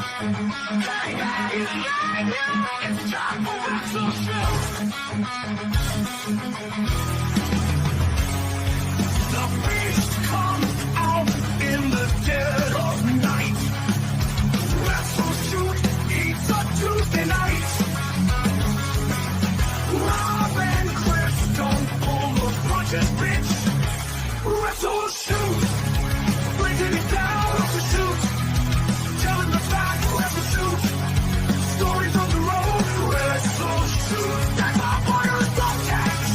It's time for WrestleShoot. The beast comes out in the dead of night. WrestleShoot eats a Tuesday night. Rob and Chris don't pull the punches, bitch. WrestleShoot. Breaking it down, WrestleShoot. Telling the facts, WrestleShoot. Stories on the road, WrestleShoot. That's our fire subjects.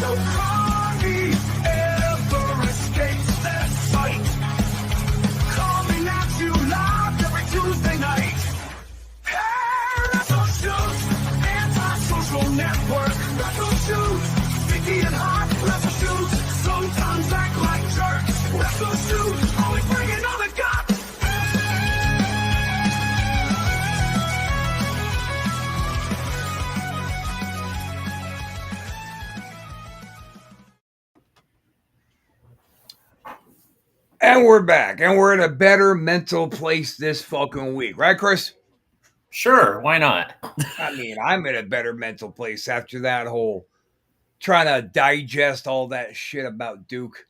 No party ever escapes their sight. Coming at you live every Tuesday night. Hey, WrestleShoot. Anti-social network, WrestleShoot. Sticky and hot, WrestleShoot. Sometimes act like jerks, WrestleShoot. Always bringing all the guts. And we're back, and we're in a better mental place this fucking week, right, Chris? Sure, why not? I mean, I'm in a better mental place after that whole trying to digest all that shit about Duke.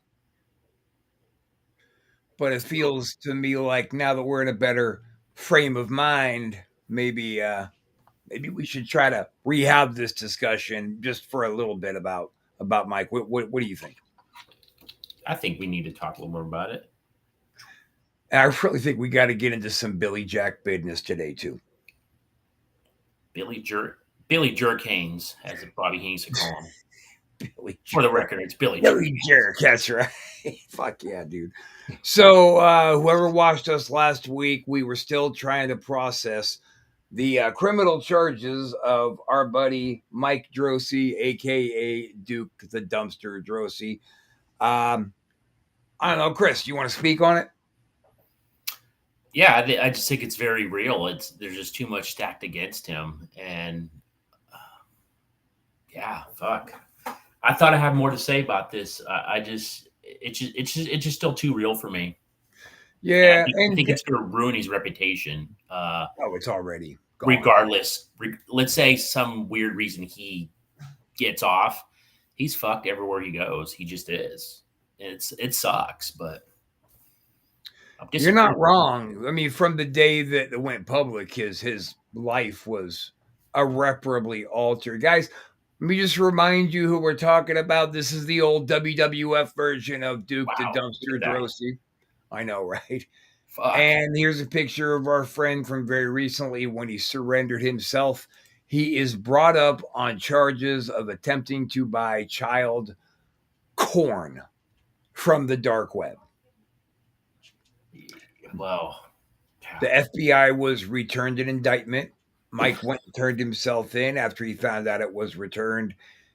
But it feels to me like now that we're in a better frame of mind, maybe we should try to rehab this discussion just for a little bit about Mike. What do you think? I think we need to talk a little more about it. And I really think we got to get into some Billy Jack business today too. Billy Jerk Haynes, as Bobby Haynes would call him. Billy For the record, it's Billy Jerk. That's right. Fuck yeah, dude. So whoever watched us last week, we were still trying to process the criminal charges of our buddy Mike Drosy, a.k.a. Duke the Dumpster Drosy. I don't know, Chris, you want to speak on it? Yeah, I just think it's very real. There's just too much stacked against him, and yeah, fuck. I thought I had more to say about this. It's just still too real for me. Yeah, I think it's going to ruin his reputation. It's already gone. Regardless, let's say some weird reason he gets off, he's fucked everywhere he goes. He just is. It sucks, but you're not wrong. I mean, from the day that it went public, his life was irreparably altered. Guys, let me just remind you who we're talking about. This is the old WWF version of Duke the Dumpster Drosy. I know, right? Fuck. And here's a picture of our friend from very recently when he surrendered himself. He is brought up on charges of attempting to buy child corn from the dark web. Well, the FBI was returned an indictment. Mike went and turned himself in after he found out it was returned.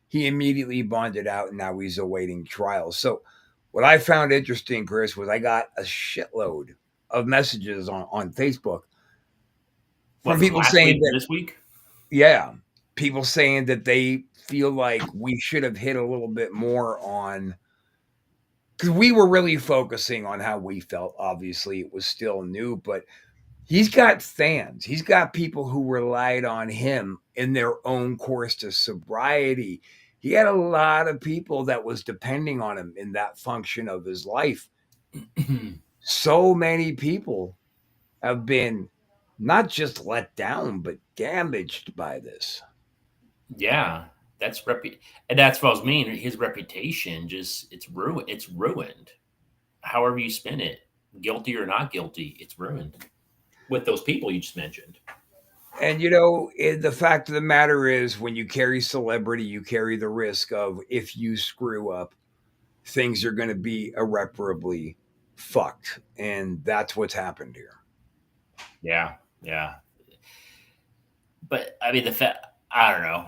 He immediately bonded out, and now he's awaiting trial. So what I found interesting, Chris, was I got a shitload of messages on Facebook from people saying that this week. Yeah, people saying that they feel like we should have hit a little bit more on, because we were really focusing on how we felt. Obviously, it was still new, but he's got fans. He's got people who relied on him in their own course to sobriety. He had a lot of people that was depending on him in that function of his life. So many people have been not just let down, but damaged by this. Yeah, and that's what I was meaning. His reputation it's ruined. However you spin it, guilty or not guilty, it's ruined with those people you just mentioned. And the fact of the matter is, when you carry celebrity, you carry the risk of, if you screw up, things are going to be irreparably fucked, and that's what's happened here. Yeah. But I mean, I don't know.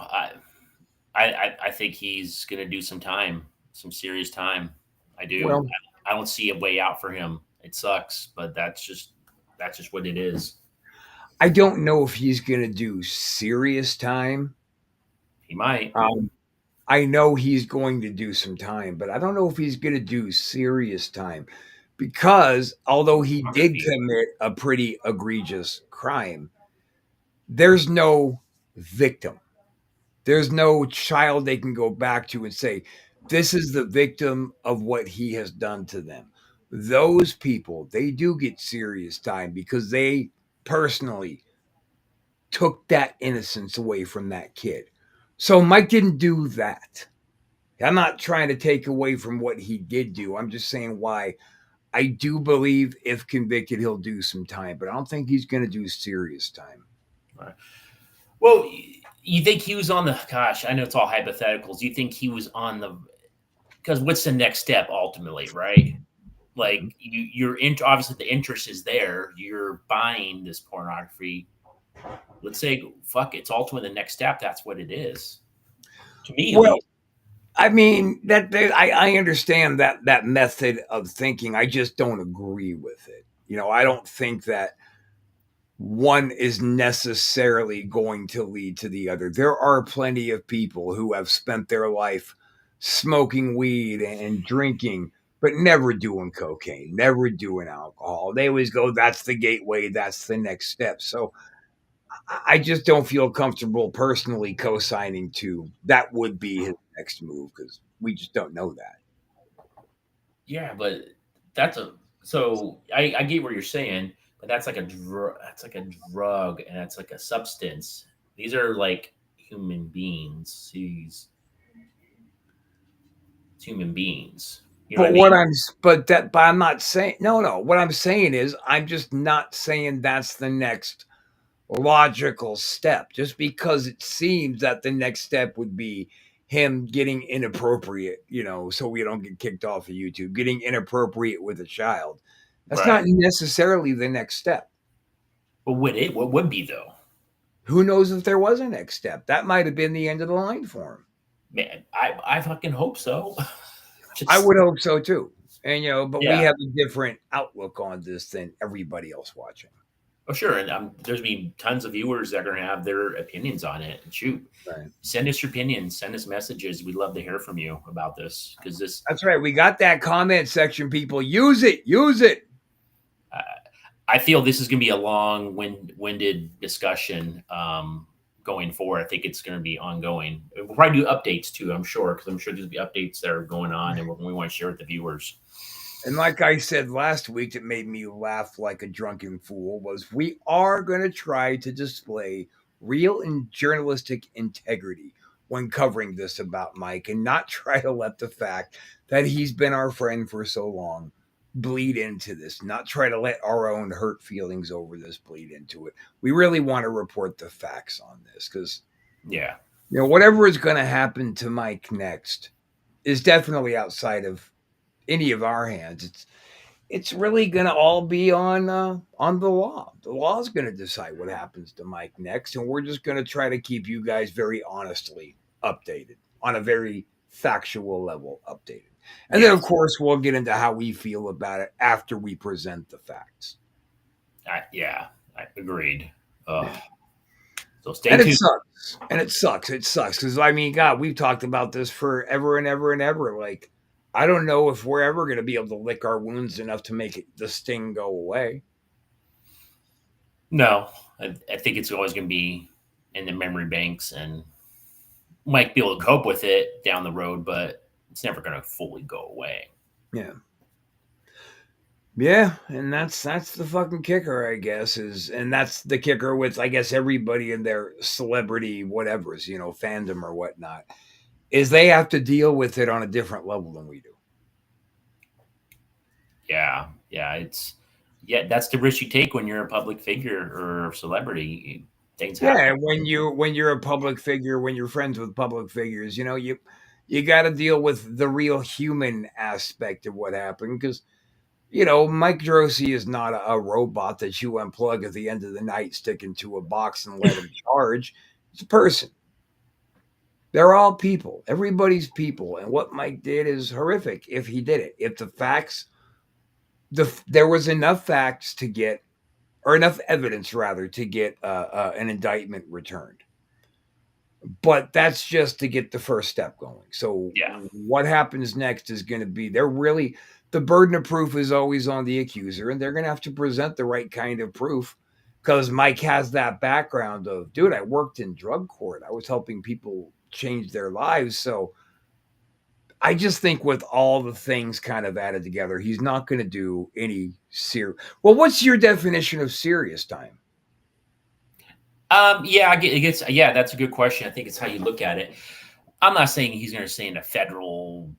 I think he's going to do some time, some serious time. I do. Well, I don't see a way out for him. It sucks, but that's just what it is. I don't know if he's going to do serious time. He might. I know he's going to do some time, but I don't know if he's going to do serious time, because although he did Pornography. commit a pretty egregious crime, there's no victim. There's no child they can go back to and say, this is the victim of what he has done to them. Those people, they do get serious time because they personally took that innocence away from that kid. So Mike didn't do that. I'm not trying to take away from what he did do. I'm just saying why I do believe if convicted, he'll do some time, but I don't think he's going to do serious time. Right. Well, you think he was on the? Gosh, I know it's all hypotheticals. You think he was on the? Because what's the next step ultimately, right? Like obviously the interest is there. You're buying this pornography. Let's say, fuck, it's ultimately the next step. That's what it is. To me, at Well, least. I mean I understand that method of thinking. I just don't agree with it. I don't think that one is necessarily going to lead to the other. There are plenty of people who have spent their life smoking weed and drinking, but never doing cocaine, never doing alcohol. They always go, that's the gateway, that's the next step. So I just don't feel comfortable personally co signing to that would be his next move because we just don't know that. Yeah, but that's a so I get what you're saying, but that's like a drug. That's like a drug, and that's like a substance. These are like human beings. It's human beings. You know what I But what mean? I'm but I'm not saying no. What I'm saying is I'm just not saying that's the next logical step. Just because it seems that the next step would be him getting inappropriate, so we don't get kicked off of YouTube, getting inappropriate with a child. That's not Right. necessarily the next step. But what would be though? Who knows if there was a next step? That might have been the end of the line for him. Man, I fucking hope so. I Just would hope so too. And but we yeah. have a different outlook on this than everybody else watching. Oh sure, and there's been tons of viewers that are gonna have their opinions on it. And shoot, Right. send us your opinions, send us messages. We'd love to hear from you about this because this That's right. We got that comment section, people. Use it. Use it. uh, I feel this is going to be a long-winded discussion going forward. I think it's going to be ongoing. We'll probably do updates too, I'm sure, because I'm sure there'll be updates that are going on and we want to share with the viewers. And like I said last week, that made me laugh like a drunken fool was we are going to try to display real and journalistic integrity when covering this about Mike and not try to let the fact that he's been our friend for so long bleed into this, not try to let our own hurt feelings over this bleed into it. We really want to report the facts on this because, Yeah. whatever is going to happen to Mike next is definitely outside of any of our hands. It's really going to all be on the law. The law is going to decide what happens to Mike next, and we're just going to try to keep you guys very honestly updated on a very factual level updated. And then, of Yes. course, we'll get into how we feel about it after we present the facts. Yeah. I agreed. Yeah. So stay And it tuned. sucks. And it sucks. It sucks because I mean, God, we've talked about this forever and ever and ever. Like, I don't know if we're ever going to be able to lick our wounds enough to make the sting go away. No, I think it's always going to be in the memory banks and might be able to cope with it down the road, but it's never going to fully go away. Yeah. Yeah, and that's the fucking kicker, I guess, and that's the kicker with I guess everybody in their celebrity whatever's, fandom or whatnot, is they have to deal with it on a different level than we do. Yeah. That's the risk you take when you're a public figure or celebrity. Things Yeah, happen. when you're a public figure, when you're friends with public figures, you got to deal with the real human aspect of what happened because Mike Drosy is not a robot that you unplug at the end of the night, stick into a box and let him charge. It's a person. They're all people. Everybody's people. And what Mike did is horrific if he did it. If the facts, there was enough facts to get, or enough evidence rather, to get an indictment returned. But that's just to get the first step going. So Yeah. what happens next is going to be they're really the burden of proof is always on the accuser, and they're going to have to present the right kind of proof because Mike has that background of, dude, I worked in drug court. I was helping people change their lives. So I just think with all the things kind of added together, he's not going to do any serious. Well, what's your definition of serious time? Yeah, it gets. Yeah, that's a good question. I think it's how you look at it. I'm not saying he's going to stay in a federal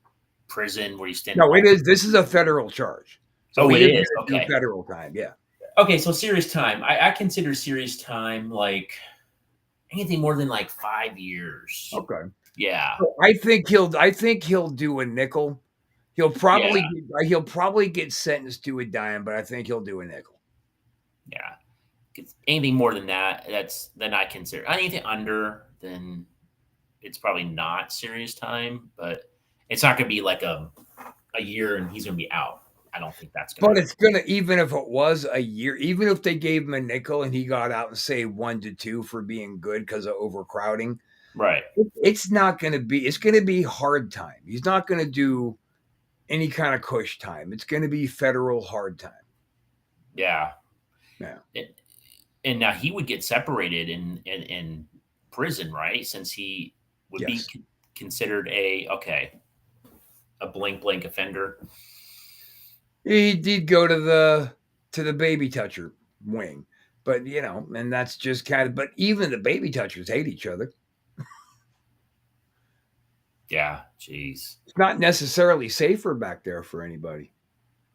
prison where he's standing. No, it is. This is a federal charge. So Oh, it he is is. going to do Okay. federal time. Yeah. Okay, so serious time. I consider serious time like anything more than like 5 years. Okay. Yeah. So I think he'll do a nickel. He'll probably get sentenced to a dime, but I think he'll do a nickel. Yeah. Anything more than that, then I consider anything under, then it's probably not serious time, but it's not going to be like a year and he's going to be out. I don't think that's going But to. it's gonna, even if it was a year, even if they gave him a nickel and he got out and say 1 to 2 for being good because of overcrowding, Right. it's not gonna be. It's gonna be hard time. He's not gonna do any kind of cush time. It's gonna be federal hard time. Yeah. Yeah. And now he would get separated in prison, right? Since he would Yes. be considered a blank offender. He did go to the baby toucher wing, but and that's just kind of. But even the baby touchers hate each other. Yeah, jeez. It's not necessarily safer back there for anybody.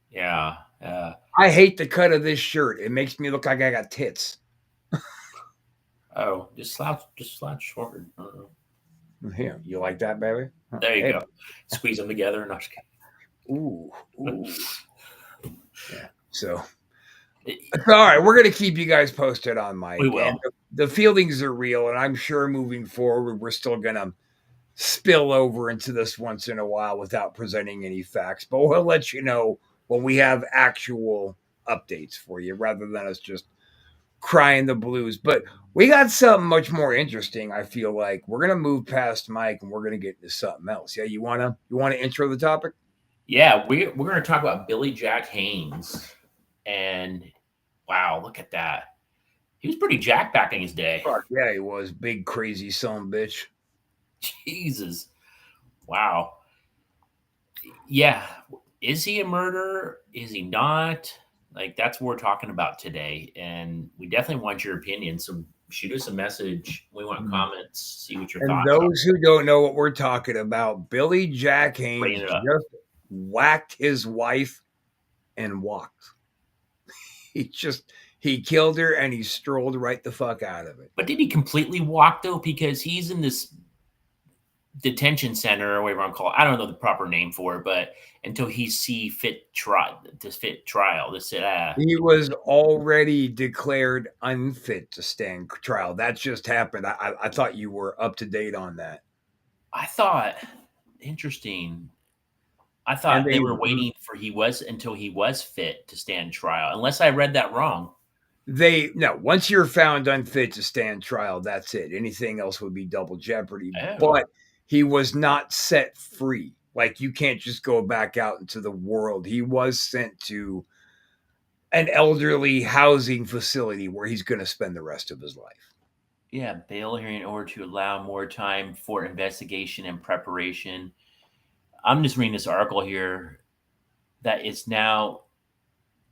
Yeah. I hate the cut of this shirt. It makes me look like I got tits. Oh, just slouch forward. Here, you like that, baby? There you Hey, go. Squeeze them together. No, just kidding. Ooh. Yeah. So, all right, we're gonna keep you guys posted on Mike. We will. And the feelings are real, and I'm sure moving forward, we're still gonna spill over into this once in a while without presenting any facts. But we'll let you know when we have actual updates for you, rather than us just crying the blues. But we got something much more interesting. I feel like we're gonna move past Mike and we're gonna get into something else. Yeah, you wanna intro the topic? Yeah, we're going to talk about Billy Jack Haynes, and wow, look at that. He was pretty jacked back in his day. Fuck yeah, he was big crazy son bitch. Jesus, wow. Yeah, is he a murderer? Is he not? Like that's what we're talking about today, and we definitely want your opinion. So shoot us a message. We want comments. See what your And thoughts are. those who don't know what we're talking about, Billy Jack Haynes Bring it up. just whacked his wife and walked. He killed her and he strolled right the fuck out of it. But did he completely walk though? Because he's in this detention center or whatever I'm called. I don't know the proper name for it, but until he see fit trial, He was already declared unfit to stand trial. That just happened. I thought you were up to date on that. I thought interesting. I thought And they they- were waiting for until he was fit to stand trial, unless I read that wrong. Once you're found unfit to stand trial, that's it. Anything else would be double jeopardy. Oh. But he was not set free. Like you can't just go back out into the world. He was sent to an elderly housing facility where he's going to spend the rest of his life. Yeah, bail hearing in order to allow more time for investigation and preparation. I'm just reading this article here that it's now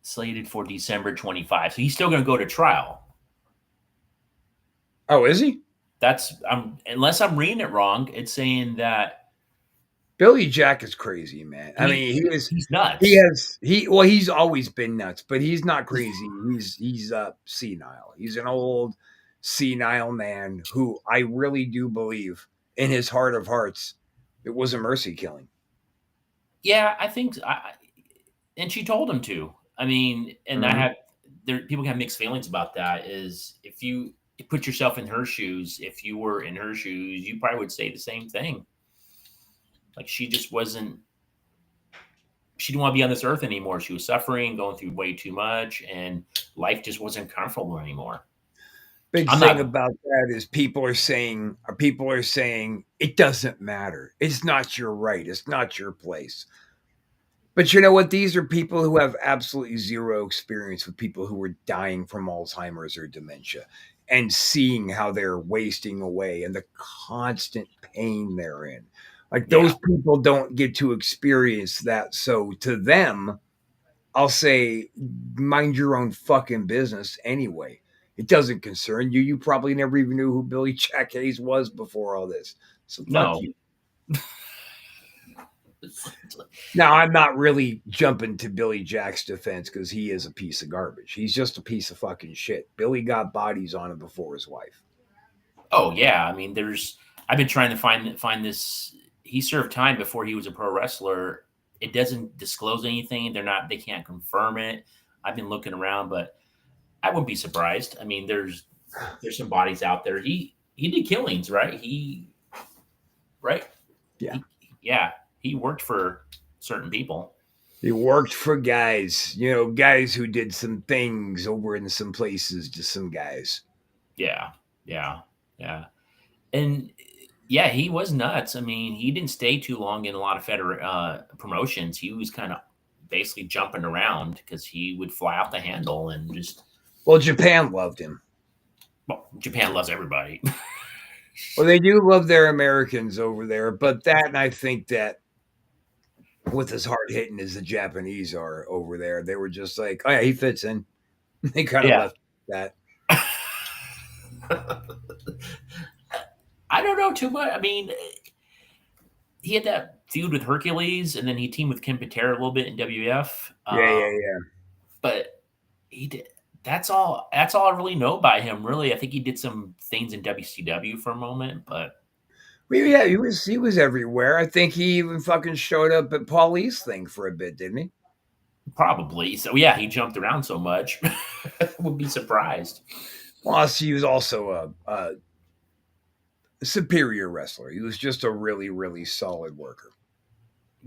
slated for December 25. So he's still going to go to trial. Oh, is he? Unless I'm reading it wrong, it's saying that Billy Jack is crazy, man. I mean, he's nuts. He's always been nuts, but he's not crazy. He's senile. He's an old senile man who I really do believe in his heart of hearts it was a mercy killing. Yeah, I think and she told him to. I mean, and people have mixed feelings about that. Is if you put yourself in her shoes, if you were in her shoes, you probably would say the same thing. Like she just wasn't. She didn't want to be on this earth anymore. She was suffering, going through way too much, and life just wasn't comfortable anymore. Big thing about that is people are saying it doesn't matter. It's not your right. It's not your place. But you know what? These are people who have absolutely zero experience with people who are dying from Alzheimer's or dementia and seeing how they're wasting away and the constant pain they're in. Like Yeah. those people don't get to experience that. So to them, I'll say, mind your own fucking business anyway. It doesn't concern you. You probably never even knew who Billy Jack Haynes was before all this. So fuck No. you. Now, I'm not really jumping to Billy Jack's defense because he is a piece of garbage. He's just a piece of fucking shit. Billy got bodies on him before his wife. Oh yeah. I mean, I've been trying to find this. He served time before he was a pro wrestler. It doesn't disclose anything. They can't confirm it. I've been looking around, but I wouldn't be surprised. I mean, there's some bodies out there. He did killings, right? Right? Yeah. Yeah. He worked for certain people. He worked for guys, guys who did some things over in some places to some guys. Yeah. Yeah. Yeah. And yeah, he was nuts. I mean, he didn't stay too long in a lot of promotions. He was kind of basically jumping around because he would fly off the handle and just. Well, Japan loved him. Well, Japan loves everybody. Well, they do love their Americans over there, but and I think that with as hard hitting as the Japanese are over there, they were just like, oh yeah, he fits in. They kind of Yeah. left that. I don't know too much. I mean, he had that feud with Hercules, and then he teamed with Ken Patera a little bit in WF. Yeah. But he did. That's all. That's all I really know about him. Really, I think he did some things in WCW for a moment, but Well, yeah, he was everywhere. I think he even fucking showed up at Paulie's thing for a bit, didn't he? probably. So yeah, he jumped around so much. Would be surprised. Plus, he was also a superior wrestler. He was just a really, really solid worker.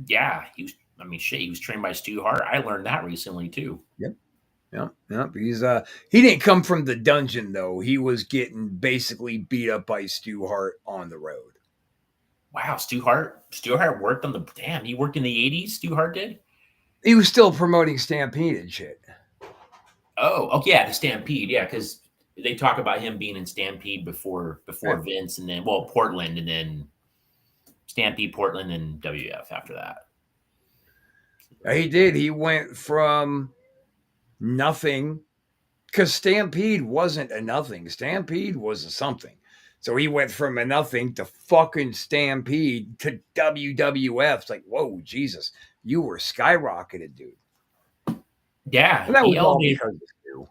Yeah, he was. I mean, shit, he was trained by Stu Hart. I learned that recently too. Yep. Yep. He didn't come from the dungeon though. He was getting basically beat up by Stu Hart on the road. Wow, Stu Hart. Stu Hart worked on the damn. He worked in the '80s. Stu Hart did. He was still promoting Stampede and shit. Oh, yeah, the Stampede. Yeah, because they talk about him being in Stampede before Vince, and then Portland, and then Stampede, Portland, and WF after that. He did. He went from nothing because Stampede wasn't a nothing. Stampede was a something. So he went from a nothing to fucking Stampede to WWF. It's like, whoa, Jesus, you were skyrocketed, dude. Yeah, And that was all because of Stu.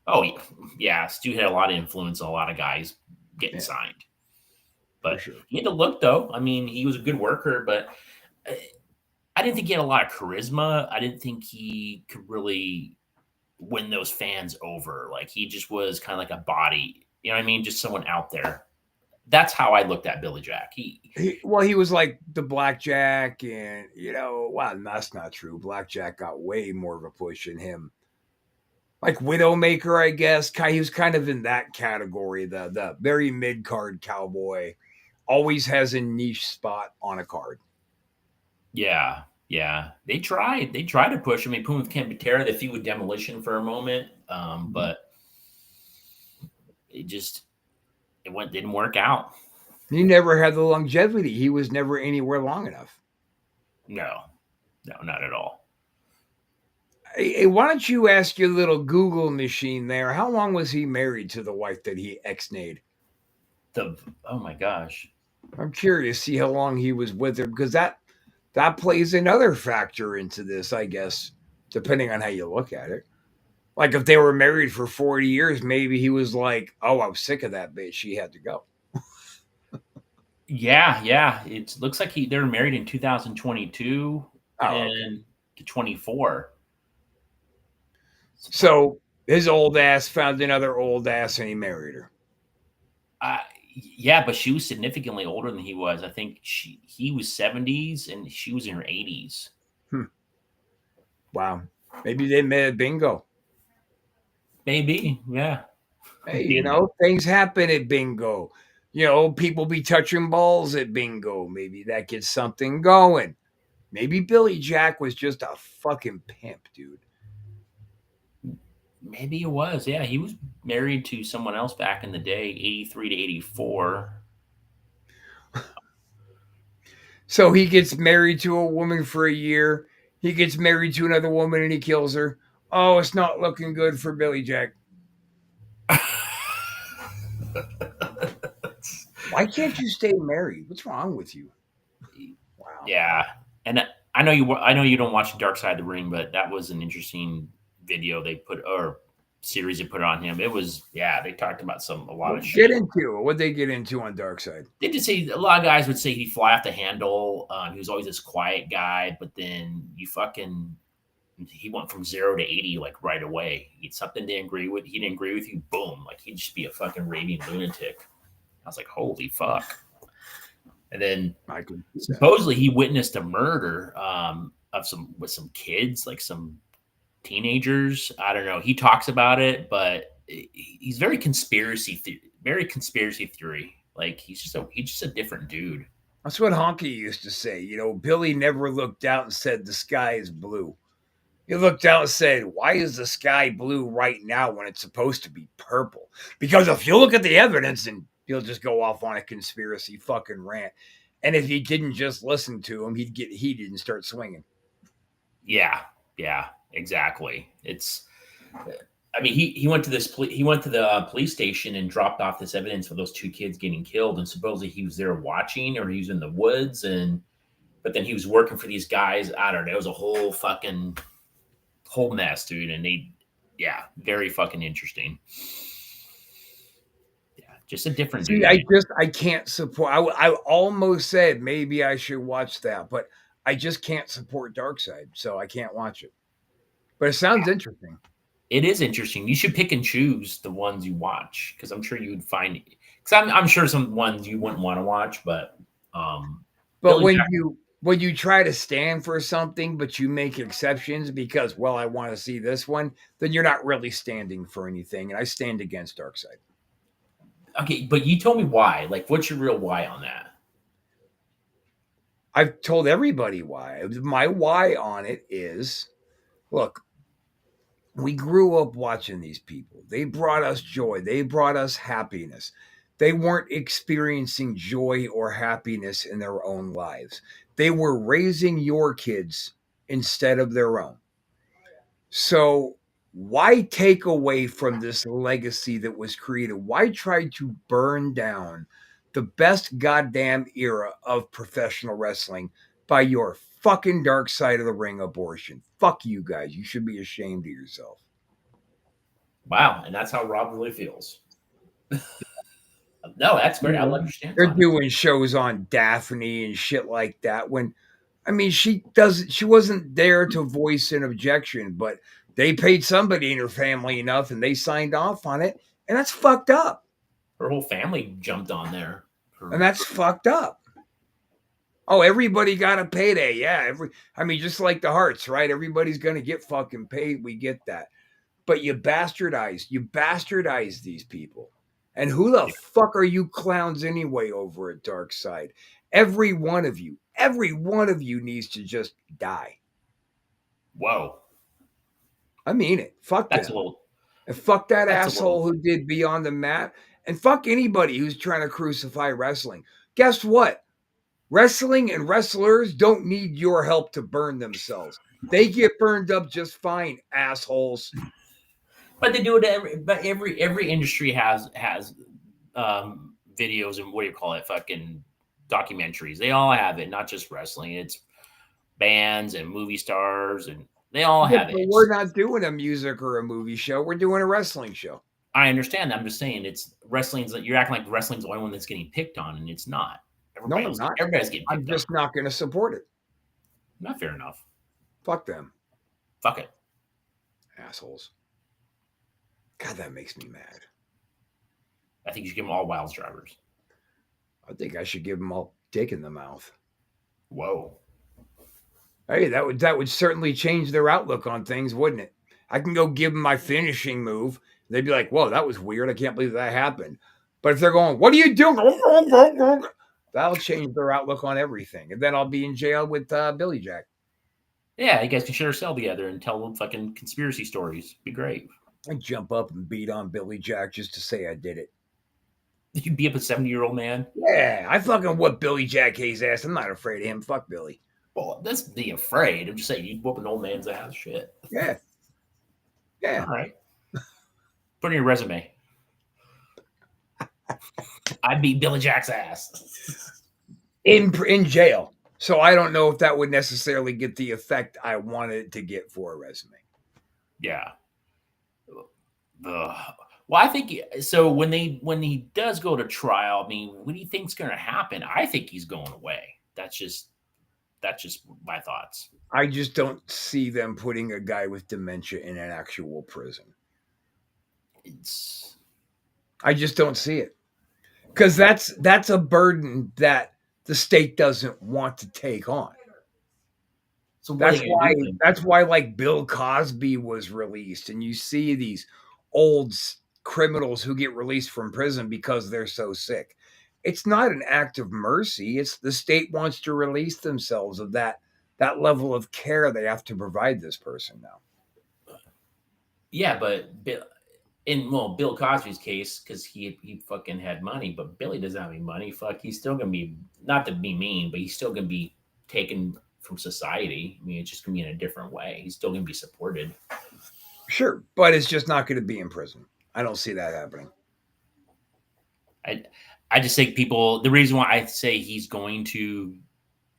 Oh, yeah. Stu had a lot of influence on a lot of guys getting signed. But sure. He had to look, though. I mean, he was a good worker, but I didn't think he had a lot of charisma. I didn't think he could really win those fans over. Like, he just was kind of like a body. You know what I mean? Just someone out there. That's how I looked at Billy Jack. He was like the Blackjack, and wow, that's not true. Blackjack got way more of a push than him. Like Widowmaker, I guess. He was kind of in that category. The very mid card cowboy always has a niche spot on a card. Yeah. They tried to push him. They put him with Ken Patera, the feud with Demolition for a moment, but didn't work out. He never had the longevity. He was never anywhere long enough. No, not at all. Hey, why don't you ask your little Google machine there? How long was he married to the wife that he ex-nayed? Oh my gosh. I'm curious to see how long he was with her, because that plays another factor into this, I guess, depending on how you look at it. Like if they were married for 40 years, maybe he was like, oh, I'm sick of that bitch. She had to go. Yeah. It looks like they were married in 2022 and 24. So his old ass found another old ass and he married her. Yeah, but she was significantly older than he was. I think he was 70s and she was in her 80s. Wow. Maybe they met at bingo. Maybe, yeah. Hey, things happen at bingo. People be touching balls at bingo. Maybe that gets something going. Maybe Billy Jack was just a fucking pimp, dude. Maybe it was. Yeah, he was married to someone else back in the day, 83 to 84. So he gets married to a woman for a year. He gets married to another woman and he kills her. Oh, it's not looking good for Billy Jack. Why can't you stay married? What's wrong with you? Wow. Yeah, and I know you don't watch Dark Side of the Ring, but that was an interesting video they put or series they put on him. It was they talked about a lot of Get shit. into it. What'd they get into on Dark Side? They did say a lot of guys would say he'd fly off the handle. He was always this quiet guy, but then he went from 0 to 80 like right away. He something he didn't agree with you, boom, like he'd just be a fucking raving lunatic. I was like, holy fuck. And then supposedly he witnessed a murder with some kids, like some teenagers. I don't know. He talks about it, but he's very conspiracy theory. Like he's just a different dude. That's what Honky used to say. You know, Billy never looked out and said the sky is blue. He looked out and said, why is the sky blue right now when it's supposed to be purple? Because if you look at the evidence, and he'll just go off on a conspiracy fucking rant. And if he didn't just listen to him, he'd get heated and start swinging. Yeah, exactly. I mean, he went to the police station and dropped off this evidence for those two kids getting killed, and supposedly he was there watching, or he was in the woods, but then he was working for these guys. I don't know. It was a whole mess, dude. And very fucking interesting. Yeah, just a different dude. I can't support. I almost said maybe I should watch that, but I just can't support Darkseid, so I can't watch it. But it sounds interesting. It is interesting. You should pick and choose the ones you watch, because I'm sure you would find. Because I'm sure some ones you wouldn't want to watch, but when you try to stand for something, but you make exceptions because, well, I want to see this one, then you're not really standing for anything. And I stand against Darkseid. Okay, but you told me why. Like, what's your real why on that? I've told everybody why. My why on it is, look, we grew up watching these people. They brought us joy. They brought us happiness. They weren't experiencing joy or happiness in their own lives. They were raising your kids instead of their own. So why take away from this legacy that was created? Why try to burn down the best goddamn era of professional wrestling by your fucking Dark Side of the Ring abortion? Fuck you guys. You should be ashamed of yourself. Wow. And that's how Rob really feels. No, that's great. I'll understand. They're doing shows on Daphne and shit like that. When, I mean, she wasn't there to voice an objection, but they paid somebody in her family enough and they signed off on it. And that's fucked up. Her whole family jumped on there. And that's fucked up. Oh, everybody got a payday. Yeah. Just like the Hearts, right? Everybody's going to get fucking paid. We get that. But you bastardize these people. And who the fuck are you clowns anyway over at Dark Side? Every one of you needs to just die. Whoa. I mean it. Fuck that. And fuck that asshole who did Beyond the Mat. And fuck anybody who's trying to crucify wrestling. Guess what? Wrestling and wrestlers don't need your help to burn themselves. They get burned up just fine, assholes. But they do it. But every industry has videos and what do you call it? Fucking documentaries. They all have it. Not just wrestling. It's bands and movie stars, and they all have it. We're not doing a music or a movie show. We're doing a wrestling show. I understand. I'm just saying it's wrestling's. You're acting like wrestling's the only one that's getting picked on, and it's not. Everybody's getting picked on. I'm just not going to support it. Not fair enough. Fuck them. Fuck it. Assholes. God, that makes me mad. I think you should give them all Wilds drivers. I think I should give them all dick in the mouth. Whoa. Hey, that would certainly change their outlook on things, wouldn't it? I can go give them my finishing move. They'd be like, whoa, that was weird. I can't believe that happened. But if they're going, what are you doing? That'll change their outlook on everything. And then I'll be in jail with Billy Jack. Yeah, you guys can share a cell together and tell fucking conspiracy stories. Be great. I jump up and beat on Billy Jack just to say I did it. You'd be up a 70-year-old man. Yeah, I fucking whoop Billy Jack Haynes' ass. I'm not afraid of him. Fuck Billy. Well, that's be afraid. I'm just saying you'd whoop an old man's ass. Shit. Yeah. Yeah. All right. Put in your resume. I beat Billy Jack's ass. In jail. So I don't know if that would necessarily get the effect I wanted it to get for a resume. Yeah. Ugh. Well, I think so. When he does go to trial, I mean, what do you think's going to happen? I think he's going away. That's just my thoughts. I just don't see them putting a guy with dementia in an actual prison. I just don't see it. Because that's a burden that the state doesn't want to take on. So that's why like Bill Cosby was released, and you see these old criminals who get released from prison because they're so sick. It's not an act of mercy. It's the state wants to release themselves of that level of care they have to provide this person now. Yeah, but Bill Cosby's case, because he fucking had money, but Billy doesn't have any money. Fuck, he's still gonna be, not to be mean, but he's still gonna be taken from society. I mean, it's just gonna be in a different way. He's still gonna be supported. Sure, but it's just not going to be in prison. I don't see that happening. I just think people, the reason why I say he's going to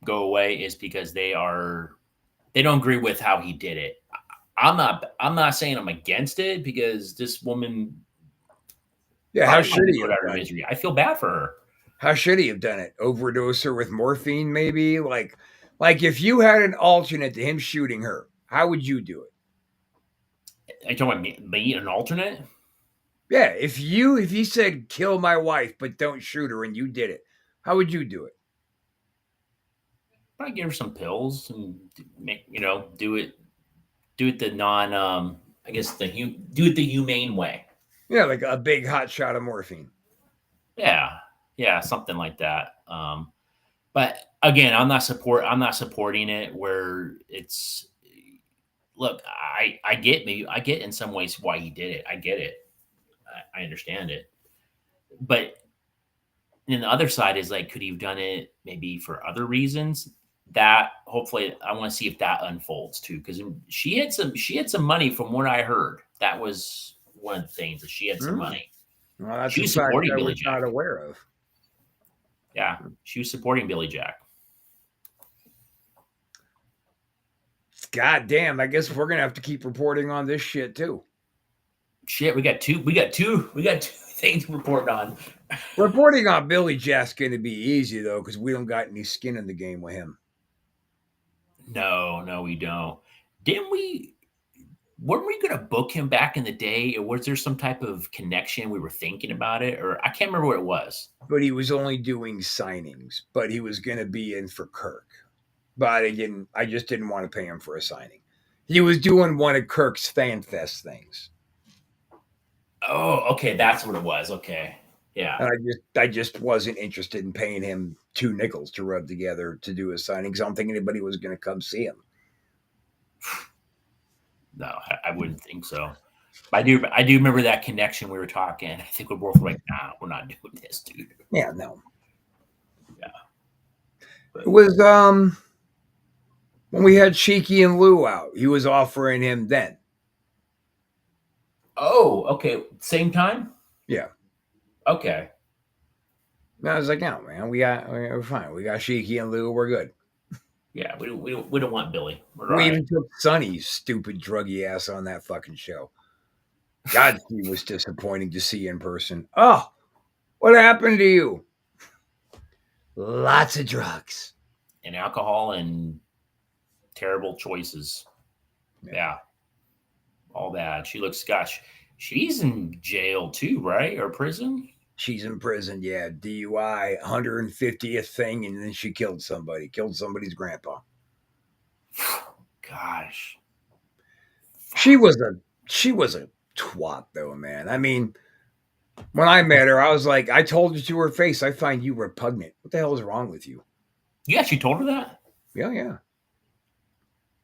go away is because they don't agree with how he did it. I'm not saying I'm against it, because this woman, how should he have done misery. I feel bad for her. How should he have done it? Overdose her with morphine, maybe? Like if you had an alternate to him shooting her, how would you do it? Are you talking about me, an alternate? Yeah, if he said kill my wife but don't shoot her, and you did it, how would you do it? Probably give her some pills and do it the non I guess do it the humane way. Yeah, like a big hot shot of morphine. Yeah, something like that. But again, I'm not supporting it where it's, look, I get in some ways why he did it. I get it. I understand it. But then the other side is like, could he have done it maybe for other reasons? That hopefully I want to see if that unfolds too, because she had some money from what I heard. That was one of the things, that she had some money. Well, that's she was a fact supporting I Billy was Jack. not aware of. Yeah, she was supporting Billy Jack. God damn! I guess we're gonna have to keep reporting on this shit too. Shit, we got two things to report on. Reporting on Billy Jack's going to be easy though, because we don't got any skin in the game with him. No, we don't. Weren't we going to book him back in the day? Or was there some type of connection? We were thinking about it, or I can't remember what it was. But he was only doing signings, but he was going to be in for Kirk. But I just didn't want to pay him for a signing. He was doing one of Kirk's Fan Fest things. Oh, okay. That's what it was. Okay. Yeah. And I just wasn't interested in paying him $2 to rub together to do a signing, because I don't think anybody was going to come see him. No, I wouldn't think so. But I do remember that connection we were talking. I think we're both like, nah, we're not doing this, dude. Yeah, no. Yeah. But it was when we had Cheeky and Lou out, he was offering him then. Oh, okay. Same time? Yeah. Okay. And I was like, no, man, we're fine. We got Cheeky and Lou, we're good. Yeah, we don't want Billy. We even took Sonny's stupid druggy ass on that fucking show. God, he was disappointing to see in person. Oh, what happened to you? Lots of drugs. And alcohol and terrible choices. Yeah. All that. She looks, gosh, she's in jail too, right? Or prison? She's in prison, yeah. DUI, 150th thing, and then she killed somebody's grandpa. Gosh. She was a twat though, man. I mean, When I met her, I was like, I told her to her face, I find you repugnant. What the hell is wrong with you? You actually told her that? Yeah, yeah.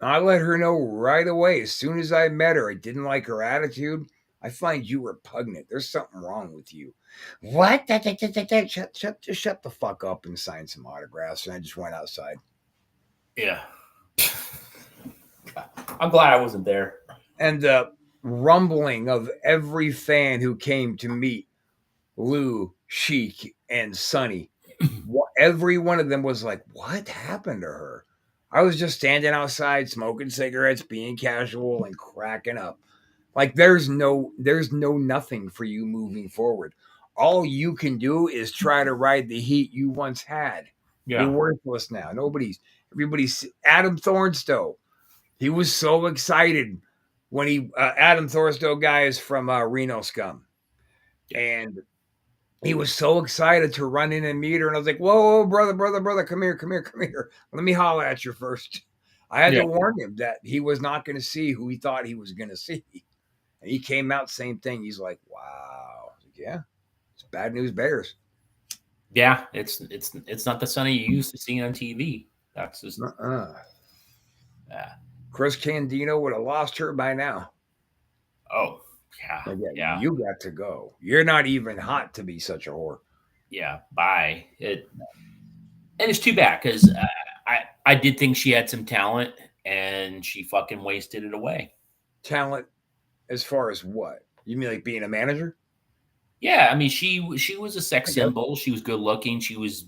I let her know right away. As soon as I met her, I didn't like her attitude. I find you repugnant. There's something wrong with you. What? Shut the fuck up and sign some autographs. And I just went outside. Yeah. I'm glad I wasn't there. And the rumbling of every fan who came to meet Lou, Sheik, and Sonny, every one of them was like, what happened to her? I was just standing outside smoking cigarettes, being casual and cracking up. Like there's no nothing for you moving forward. All you can do is try to ride the heat you once had. You're Yeah. worthless now. Everybody's Adam Thornstowe. He was so excited when Adam Thornstowe guy is from Reno Scum. And he was so excited to run in and meet her. And I was like, whoa, brother, come here. Let me holler at you first. I had to warn him that he was not going to see who he thought he was going to see. And he came out, same thing. He's like, wow. Like, yeah, it's bad news bears. Yeah, it's not the Sonny you used to see on TV. That's just Chris Candido would have lost her by now. Oh, yeah. You got to go. You're not even hot to be such a whore. Yeah, bye. And it's too bad because I did think she had some talent and she fucking wasted it away. Talent as far as what? You mean like being a manager? Yeah, I mean she was a sex symbol. She was good looking. She was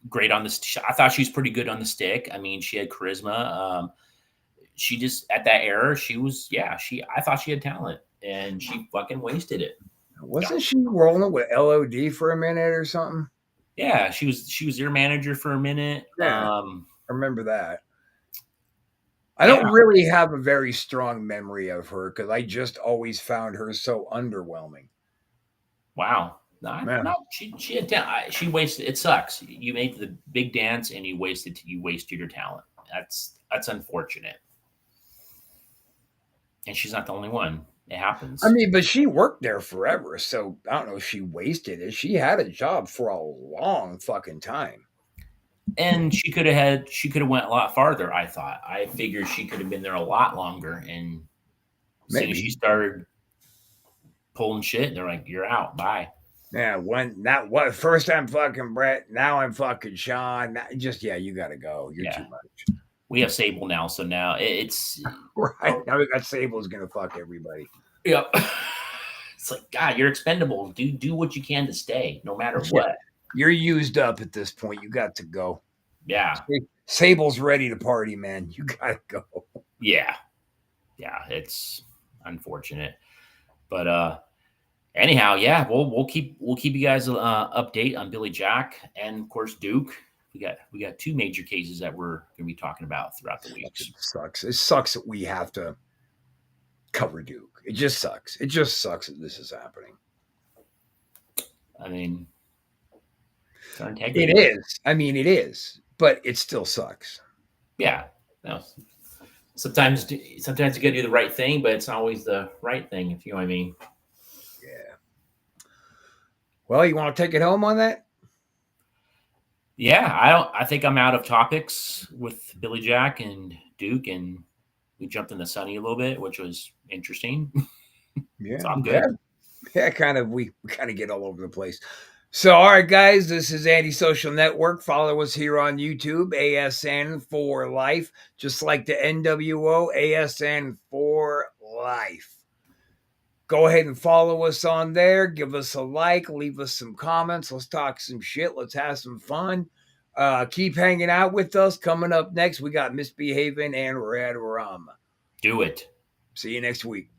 great on the. I thought she was pretty good on the stick. I mean, she had charisma. She just at that era, she was I thought she had talent and she fucking wasted it. Wasn't she rolling with LOD for a minute or something? Yeah, she was their manager for a minute. Yeah, I remember that. I don't really have a very strong memory of her because I just always found her so underwhelming. Wow. No, she had talent. She wasted. It sucks. You made the big dance and you wasted your talent. That's unfortunate. And she's not the only one. It happens. I mean, but she worked there forever, so I don't know if she wasted it. She had a job for a long fucking time. And she could have went a lot farther, I thought. I figured she could have been there a lot longer. And as soon as she started pulling shit, they're like, you're out. Bye. Yeah, first I'm fucking Brett, now I'm fucking Sean. You gotta go. You're too much. We have Sable now, so now it's right. Now we got Sable's gonna fuck everybody. Yep. It's like, God, you're expendable. Do what you can to stay, no matter what. You're used up at this point. You got to go. Yeah. Sable's ready to party, man. You gotta go. Yeah. Yeah, it's unfortunate. But anyhow, yeah, we'll keep you guys update on Billy Jack and of course Duke. We got two major cases that we're gonna be talking about throughout the weeks. It sucks that we have to cover Duke. It just sucks. It just sucks that this is happening. I mean, it is. I mean, it is, but it still sucks. Yeah. No. Sometimes you gotta do the right thing, but it's not always the right thing, if you know what I mean. Yeah. Well, you want to take it home on that? Yeah, I think I'm out of topics with Billy Jack and Duke, and we jumped in the Sunny a little bit, which was interesting. Yeah, so I'm good. Yeah, we kind of get all over the place. So, all right, guys, this is Anti-Social Network. Follow us here on YouTube, ASN for Life, just like the NWO, ASN for Life. Go ahead and follow us on there. Give us a like. Leave us some comments. Let's talk some shit. Let's have some fun. Keep hanging out with us. Coming up next, we got Misbehaving and Red Rum. Do it. See you next week.